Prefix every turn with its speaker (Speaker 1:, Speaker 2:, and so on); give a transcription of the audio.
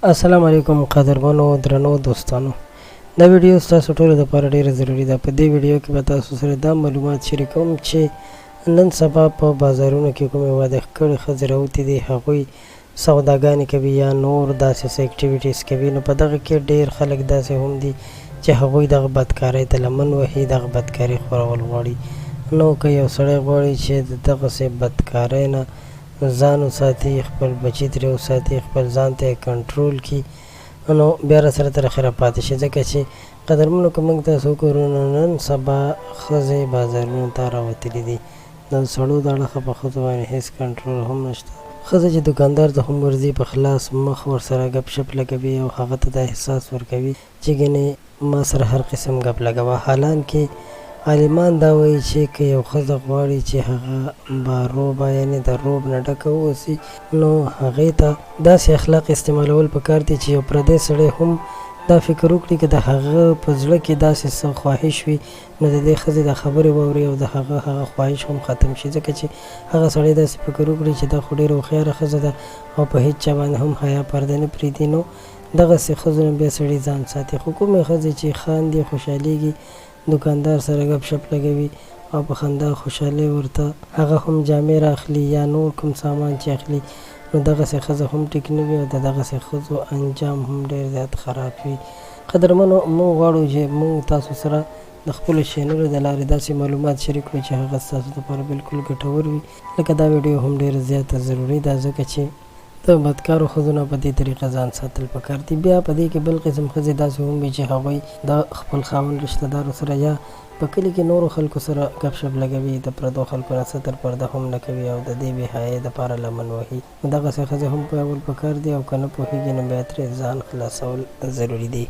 Speaker 1: السلام علیکم قدرمنو درنو دوستانو دا ویډیو تاسو ټول لپاره ډیره ضروری ده. په دې ویډیو کې به تاسو سره دا معلومات شریکوم چې نن سبا په بازارونو کې کومې واده کړې ښځې راوتې دي، هغوی سوداګانې کوي یا نور داسې اکټیویټیز کوي. نو په دغه کې ډیر خلک داسې هم دي چې هغوی دغه بدکارۍ ته لمن وهي، دغه بدکاري خورول غواړي. نو که یو سړی غواړي چې دغسې بدکارۍ نه ځان وساتي، خپل بچي ترې وساتي، خپل ځان ته یې کنټرول کړي، نو بیا راسره تر اخره پاتې شي. ځکه چې قدرمنو که موږ تاسو وګورو نو نن سبا ښځې بازارونو ته راوتلي دي. د سړو د اړخه په ښځو باندې هېڅ کنټرول هم نشته. ښځه چې دوکاندار ته هم ورځي په خلاص مخ ورسره ګپ شپ لګوي او هغه ته دا احساس ورکوي چې ګنې ما سره هر قسم ګپ لګوه. حالانکې عالمان دا وایي چې که یو ښځه غواړي چې هغه باروبه یعنې د روب نه ډکه واوسي، نو هغې ته داسې اخلاق استعمالول پکار دي چې یو پردی سړی هم دا فکر وکړي که د هغه په زړه کې داسې څه خواهش وي، نو د دې ښځې د خبرې واوري او د هغه خواهش هم ختم شي. ځکه چې هغه سړی داسې فکر وکړي چې دا خو ډېره هوښیاره ښځه ده او په هېڅ چا باندې هم حیا پرده نه پرېږدي، نو دغسې ښځو نه بیا سړي ځان ساتي. خو کومې ښځې چې خاندي، خوشحالېږي، دوکاندار سره ګپ شپ لګوي او په خندا خوشحالۍ ورته هغه هم جامې راخلي یا نور کوم سامان چې اخلي، نو دغسې ښځه هم ټیک نه وي او د دغسې ښځو انجام هم ډېر زیات خراب وي. قدرمنو، موږ غواړو چې موږ تاسو سره د خپلو چینلو د لارې داسې معلومات شریک کړو چې هغه ستاسو لپاره بالکل ګټور وي. لکه دا ویډیو هم ډېره زیاته ضروري ده، ځکه چې د بدکارو ښځو نه په دې طریقه ځان ساتل پکار دي. بیا په دې کې بل قسم ښځې داسې هم وي چې هغوی د خپل خاوند رشته دارو سره یا په کلي کې نورو خلکو سره ګپ شپ لګوي، د پردو خلکو نه ستر پرده هم نه کوي او د دې بې حیایۍ دپاره لمن وهي. نو دغسې ښځې هم پوهول پکار دي او که نه پوهېږي نو بیا ترې ځان خلاصول ضروري دی.